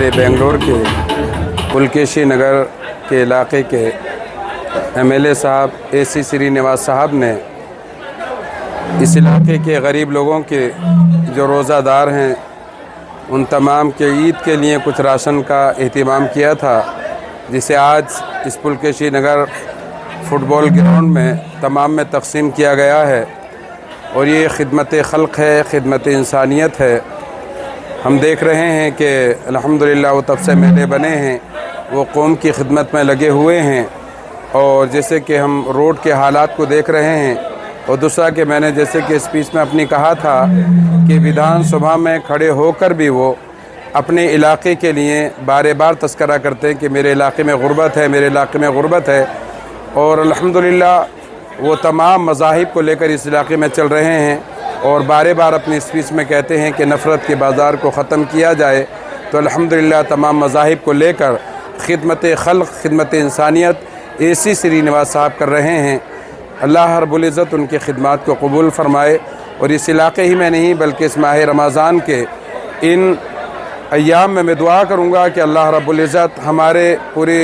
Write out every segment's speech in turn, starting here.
हमारे बेंगलोर के पुलकेशी नगर के इलाके के एमएलए साहब AC श्रीनिवास साहब ने इस इलाके के गरीब लोगों के जो रोज़ादार हैं उन तमाम के ईद के लिए कुछ राशन का एहतमाम किया था, जिसे आज इस पुलकेशी नगर फुटबॉल ग्राउंड में तमाम में तकसीम किया गया है। और ये खिदमत खल्क़ है, खिदमत इंसानियत है। हम देख रहे हैं कि अल्हम्दुलिल्लाह वो तब से मेले बने हैं, वो कौम की खिदमत में लगे हुए हैं। और जैसे कि हम रोड के हालात को देख रहे हैं, और दूसरा कि मैंने जैसे कि स्पीच में अपनी कहा था कि विधानसभा में खड़े होकर भी वो अपने इलाके के लिए बार बार तस्करा करते हैं कि मेरे इलाके में गुर्बत है, मेरे इलाके में गुर्बत है। और अल्हम्दुलिल्लाह वो तमाम मज़ाहिब को लेकर इस इलाके में चल रहे हैं और बार बार अपनी स्पीच में कहते हैं कि नफ़रत के बाज़ार को ख़त्म किया जाए। तो अल्हम्दुलिल्लाह तमाम मज़ाहिब को लेकर खिदमत खल्क़, खिदमत इंसानियत AC श्रीनिवास साहब कर रहे हैं। अल्लाह रब्बुल इज़्ज़त उनकी खिदमत को कबूल फ़रमाए। और इस इलाके ही में नहीं बल्कि इस माह रमज़ान के इन अय्याम में मैं दुआ करूँगा कि अल्लाह रब्बुल इज़्ज़त हमारे पूरे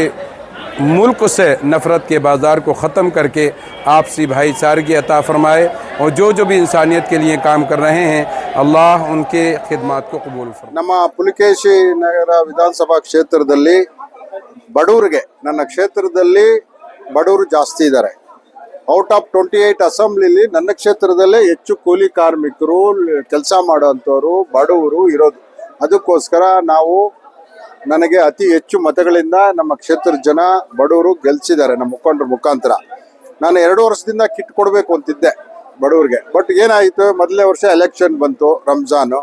मुल्क से नफ़रत के बाज़ार को ख़त्म करके आपसी भाईचारगी अता फ़रमाए। और जो भी इंसानियत के लिए काम कर रहे हैं अल्लाह उनके खिदमत को कबूल फरमाए। ನಮ್ಮ ಪುಲಿಕೇಶಿ ನಗರ ವಿಧಾನಸಭಾ ಕ್ಷೇತ್ರದಲ್ಲಿ ಬಡವರಿಗೆ, ನನ್ನ ಕ್ಷೇತ್ರದಲ್ಲಿ ಬಡವರು ಜಾಸ್ತಿ ಇದ್ದಾರೆ. ಔಟ್ ಆಫ್ 28 ಅಸೆಂಬ್ಲಿಲಿ ನನ್ನ ಕ್ಷೇತ್ರದಲ್ಲೇ ಹೆಚ್ಚು ಕೂಲಿ ಕಾರ್ಮಿಕರು, ಕೆಲಸ ಮಾಡುವಂಥವ್ರು, ಬಡವರು ಇರೋದು. ಅದಕ್ಕೋಸ್ಕರ ನನಗೆ ಅತಿ ಹೆಚ್ಚು ಮತಗಳಿಂದ ನಮ್ಮ ಕ್ಷೇತ್ರದ ಜನ ಬಡವರು ಗೆಲ್ಸಿದ್ದಾರೆ ನಮ್ಮ ಮುಖಂಡರ ಮುಖಾಂತರ. ನಾನು 2 ವರ್ಷದಿಂದ ಕಿಟ್ ಕೊಡಬೇಕು ಅಂತಿದ್ದೆ ಬಡವರಿಗೆ. ಬಟ್ ಏನಾಯಿತು, ಮೊದಲನೇ ವರ್ಷ ಎಲೆಕ್ಷನ್ ಬಂತು, ರಂಜಾನು.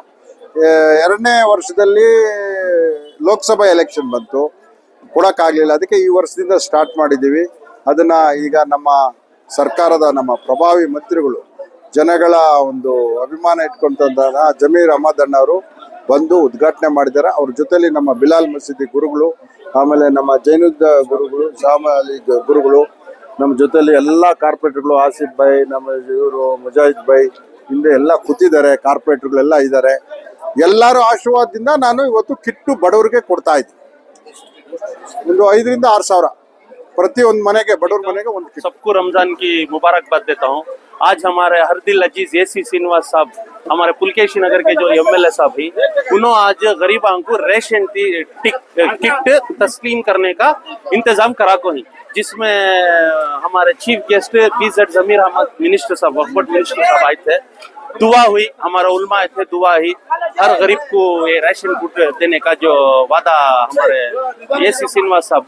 2ನೇ ವರ್ಷದಲ್ಲಿ ಲೋಕಸಭಾ ಎಲೆಕ್ಷನ್ ಬಂತು, ಕೊಡೋಕ್ಕಾಗಲಿಲ್ಲ. ಅದಕ್ಕೆ ಈ ವರ್ಷದಿಂದ ಸ್ಟಾರ್ಟ್ ಮಾಡಿದ್ದೀವಿ. ಅದನ್ನು ಈಗ ನಮ್ಮ ಸರ್ಕಾರದ ನಮ್ಮ ಪ್ರಭಾವಿ ಮಂತ್ರಿಗಳು, ಜನಗಳ ಒಂದು ಅಭಿಮಾನ ಇಟ್ಕೊಂತ ಜಮೀರ್ ಅಹಮದ್ ಅಣ್ಣವರು ಬಂದು ಉದ್ಘಾಟನೆ ಮಾಡಿದ್ದಾರೆ. ಅವ್ರ ಜೊತೆಲಿ ನಮ್ಮ ಬಿಲಾಲ್ ಮಸೀದಿ ಗುರುಗಳು, ಆಮೇಲೆ ನಮ್ಮ ಜೈನುದ್ದ ಗುರುಗಳು, ಶಾಮಲಿ ಗುರುಗಳು, ನಮ್ಮ ಜೊತೆಲಿ ಎಲ್ಲ ಕಾರ್ಪೊರೇಟರ್ಗಳು, ಆಸಿಫ್ ಬೈ, ನಮ್ಮ ಇವರು ಮುಜಾಹಿದ್ ಬೈ, ಹಿಂದೆ ಎಲ್ಲ ಕೂತಿದ್ದಾರೆ. ಕಾರ್ಪೊರೇಟರ್ಗಳೆಲ್ಲ ಇದ್ದಾರೆ. ಎಲ್ಲರೂ ಆಶೀರ್ವಾದದಿಂದ ನಾನು ಇವತ್ತು ಕಿಟ್ಟು ಬಡವರಿಗೆ ಕೊಡ್ತಾ ಇದ್ದೀನಿ. ಒಂದು 5 ರಿಂದ 6 ಸಾವಿರ प्रति मनेगे, बड़ोर मनेगे। सबको रमजान की मुबारकबाद देता हूँ। आज हमारे हर दिल अजीज AC श्रीनिवास साहब, हमारे पुलकेशी नगर के जो MLA साहब ही, उन्होंने आज गरीबां को रेशन किट तस्लीम करने का इंतजाम करा को ही, जिसमें हमारे चीफ गेस्ट PZ जमीर अहमद मिनिस्टर साहब, वक्फ मिनिस्टर साहब आए थे। दुआ हुई, हमारा उलमा आए थे, दुआ हुई। हर गरीब को ये राशन किट देने का जो वादा हमारे AC श्रीनिवास साहब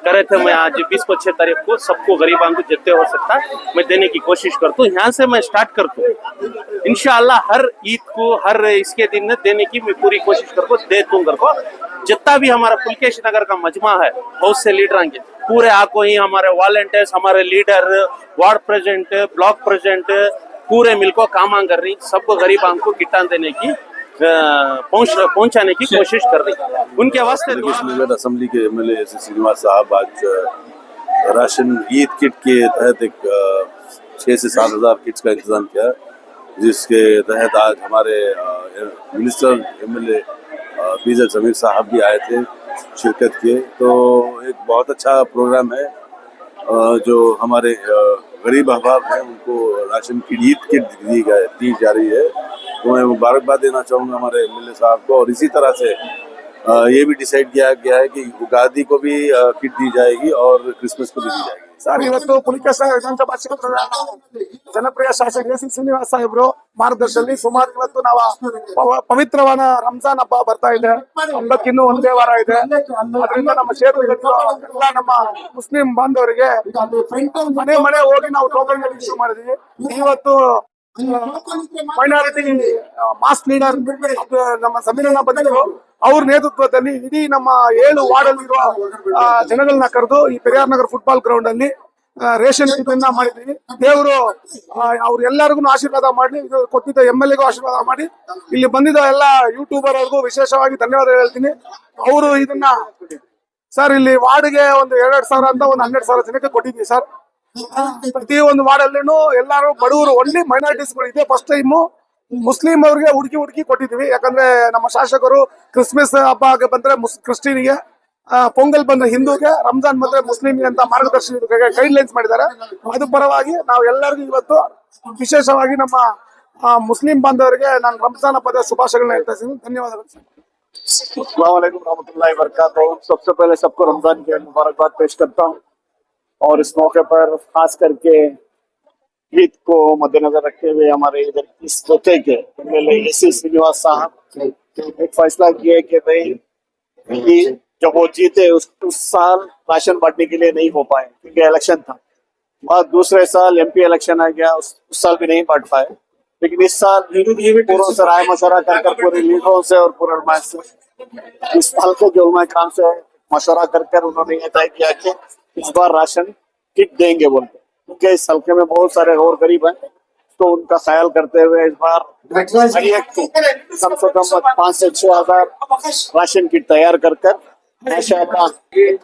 करे थे, मैं आज 20-25 तारीख को सबको गरीबां को जितने हो सकता मैं देने की कोशिश करता हूँ। यहाँ से मैं स्टार्ट करता हूँ। इंशाअल्लाह हर ईद को, हर इसके दिन देने की मैं पूरी कोशिश करता हूँ, दे दूंगा को। जितना भी हमारा पुलकेशी नगर का मजमा है, बहुत से लीडर आएंगे, पूरे आको ही हमारे वॉलंटियर्स, हमारे leader, ward president, block president, पूरे मिलकर काम कर रही, सबको गरीबां को किटान देने की पहुंचाने की कोशिश कर रही। उनके वास्ते असेंबली के MLA AC श्रीनिवास साहब आज राशन ईद किट के तहत एक 6 से 7 हज़ार किट्स का इंतजाम किया, जिसके तहत आज हमारे मिनिस्टर MLA PZ जमीर साहब भी आए थे, शिरकत किए। तो एक बहुत अच्छा प्रोग्राम है। जो हमारे गरीब अहबाब हैं उनको राशन की ईद किट दी जा रही है। तो मैं मुबारकबाद देना चाहूँगा हमारे MLA साहब को। और इसी तरह से ये भी डिसाइड किया गया है कि उगादी को भी किट दी जाएगी और क्रिसमस को भी दी जाएगी। ಸರ್, ಇವತ್ತು ಪುಲಿಕೇಶಿ ವಿಧಾನಸಭಾ ಕ್ಷೇತ್ರದ ಜನಪ್ರಿಯ ಶಾಸಕ AC ಶ್ರೀನಿವಾಸ ಸಾಹೇಬ್ರು ಮಾರ್ಗದರ್ಶನದಲ್ಲಿ ಸುಮಾರು ಇವತ್ತು ನಾವು ಪವಿತ್ರವಾದ ರಂಜಾನ್ ಹಬ್ಬ ಬರ್ತಾ ಇದೆ. ಹಬ್ಬಕ್ಕೆ ಇನ್ನೂ ಒಂದೇ ವಾರ ಇದೆ. ಅದರಿಂದ ನಮ್ಮ ಕ್ಷೇತ್ರದಲ್ಲಿ ಎಲ್ಲ ನಮ್ಮ ಮುಸ್ಲಿಂ ಬಾಂಧವರಿಗೆ ಮನೆ ಮನೆ ಹೋಗಿ ನಾವು ಟೋಕನ್ ಇಶ್ಯೂ ಮಾಡಿದ್ವಿ. ಇವತ್ತು ಮೈನಾರಿಟಿ ಮಾಸ್ ಲೀಡರ್ ನಮ್ಮ ಸಮೀರಣ್ಣ ಬಂದಿದ್ರು, ಅವ್ರ ನೇತೃತ್ವದಲ್ಲಿ ಇಡೀ ನಮ್ಮ 7 ವಾರ್ಡಲ್ಲಿರುವ ಜನಗಳನ್ನ ಕರೆದು ಈ ಪೆರಿಯಾರ್ ನಗರ್ ಫುಟ್ಬಾಲ್ ಗ್ರೌಂಡ್ ಅಲ್ಲಿ ರೇಷನ್ ಕಿಟ್ ಮಾಡಿದ್ವಿ. ದೇವರು ಅವ್ರ ಎಲ್ಲರಿಗೂ ಆಶೀರ್ವಾದ ಮಾಡಿ, ಇದು ಕೊಟ್ಟಿದ್ದ MLA ಗೂ ಆಶೀರ್ವಾದ ಮಾಡಿ, ಇಲ್ಲಿ ಬಂದಿದ್ದ ಎಲ್ಲ ಯೂಟ್ಯೂಬರ್ ಅವ್ರಿಗೂ ವಿಶೇಷವಾಗಿ ಧನ್ಯವಾದ ಹೇಳ್ತೀನಿ. ಅವರು ಇದನ್ನ ಸರ್ ಇಲ್ಲಿ ವಾರ್ಡ್ಗೆ ಒಂದು 2,000 ಅಂತ ಒಂದು 12,000 ಜನಕ್ಕೆ ಕೊಟ್ಟಿದ್ವಿ ಸರ್. ಪ್ರತಿ ಒಂದು ವಾರ್ಡಲ್ಲಿನೂ ಎಲ್ಲಾರು ಬಡವರು, ಒಳ್ಳೆ ಮೈನಾರಿಟೀಸ್ಗಳು ಇದೆ. ಫಸ್ಟ್ ಟೈಮು ಮುಸ್ಲಿಂ ಅವರಿಗೆ ಹುಡುಕಿ ಕೊಟ್ಟಿದ್ವಿ. ಯಾಕಂದ್ರೆ ನಮ್ಮ ಶಾಸಕರು ಕ್ರಿಸ್ಮಸ್ ಹಬ್ಬ ಬಂದ್ರೆ ಕ್ರಿಸ್ಟಿಯನ್ಗೆ, ಪೊಂಗಲ್ ಬಂದ್ರೆ ಹಿಂದೂಗೆ, ರಂಜಾನ್ ಬಂದ್ರೆ ಮುಸ್ಲಿಂಗೆ ಅಂತ ಮಾರ್ಗದರ್ಶನ ಗೈಡ್ ಲೈನ್ಸ್ ಮಾಡಿದ್ದಾರೆ. ಅದು ಪರವಾಗಿ ನಾವು ಎಲ್ಲರಿಗೂ ಇವತ್ತು ವಿಶೇಷವಾಗಿ ನಮ್ಮ ಮುಸ್ಲಿಂ ಬಾಂಧವರಿಗೆ ನಾನು ರಂಜಾನ್ ಹಬ್ಬದ ಶುಭಾಶಯಗಳನ್ನ ಹೇಳ್ತಾ ಇದ್ದೀನಿ. ಧನ್ಯವಾದಗಳು ಸರ್. अस्सलाम वालेकुम रहमतुल्लाहि व बरकातहू। सबसे पहले सबको रमजान की मुबारकबाद पेश करता हूँ और इस मौके पर खास करके ईद को मद्देनजर रखते हुए हमारे इधर इस मौके के एसी श्रीनिवास साहब एक फैसला किया कि भाई जब वो जीते उस साल राशन बांटने के लिए नहीं हो पाए क्योंकि इलेक्शन था। बाद दूसरे साल एमपी इलेक्शन आ गया, उस साल भी नहीं बांट पाए। लेकिन इस साल पूरों से राय मशवरा कर पूरे लीडरों से और पूरे उलमा से, इस हल्के के उलमा काम से मशवरा कर उन्होंने ये तय किया कि इस बार राशन किट देंगे बोलते, क्योंकि इस हल्के में बहुत सारे और गरीब हैं। तो उनका ख्याल करते हुए इस बार हर एक को कम से कम 5 से 6 हजार राशन किट तैयार कर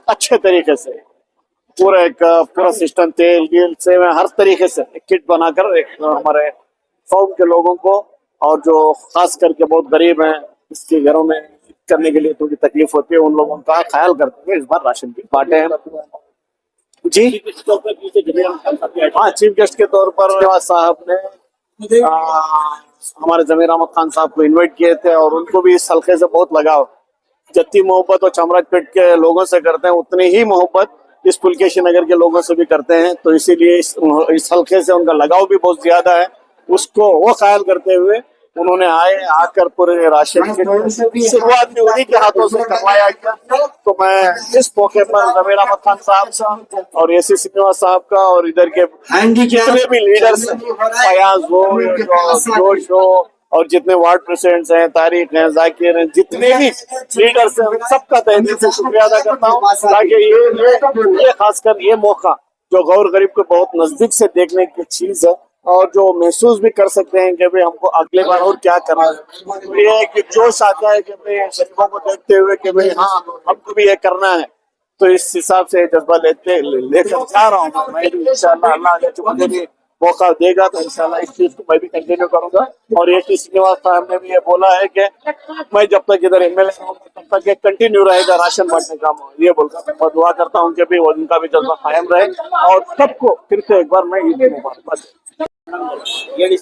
अच्छे तरीके से पूरा सिस्टम तेल गील से हर तरीके से एक किट बनाकर एक हमारे कौम के लोगों को और जो खास करके बहुत गरीब हैं, इसके घरों में करने के लिए थोड़ी तकलीफ होती है, उन लोगों का ख्याल करते हुए इस बार राशन किट बांटे हैं। जी हाँ, चीफ गेस्ट के तौर पर साहब ने हमारे जमीर अहमद खान साहब को इनवाइट किए थे और उनको भी इस हल्के से बहुत लगाव, जितनी मोहब्बत और चामराजपेट के लोगों से करते हैं उतनी ही मोहब्बत इस पुलकेशी नगर के लोगों से भी करते हैं। तो इसीलिए इस हल्के से उनका लगाव भी बहुत ज्यादा है। उसको वो ख्याल करते हुए उन्होंने आकर पूरे राशन की शुरुआत में उन्हीं के हाथों से करवाया गया। तो मैं इस मौके पर जमीर अहमद खान साहब और एसी श्रीनिवास साहब का और इधर के जितने भी लीडर्स फयाज हो, जोश हो और जितने वार्ड प्रेसिडेंट्स हैं, तारिक हैं, जाकिर हैं, जितने भी लीडर्स हैं, सबका तहे दिल से शुक्रिया अदा करता हूँ। ताकि ये खासकर ये मौका जो गौर गरीब को बहुत नजदीक से देखने की चीज है और जो महसूस भी कर सकते हैं कि भाई हमको अगले बार और क्या करना है। ये कि जोश आता है कि भाई गरीबों को देखते हुए कि भाई हाँ हमको भी ये करना है। तो इस हिसाब से जज्बा लेकर जा रहा हूँ मैं भी। इंशाल्लाह अल्लाह मुझे भी मौका देगा तो इंशाल्लाह इस चीज को मैं भी कंटिन्यू करूंगा। और एक श्रीनिवास साहब ने भी ये बोला है कि मैं जब तक इधर एमएलए हूँ तब तक ये कंटिन्यू रहेगा राशन बांटने का। ये बोलकर मैं दुआ करता हूँ कि भी उनका भी जज्बा कायम रहे और सबको फिर से एक बार मैं ईद मुबारक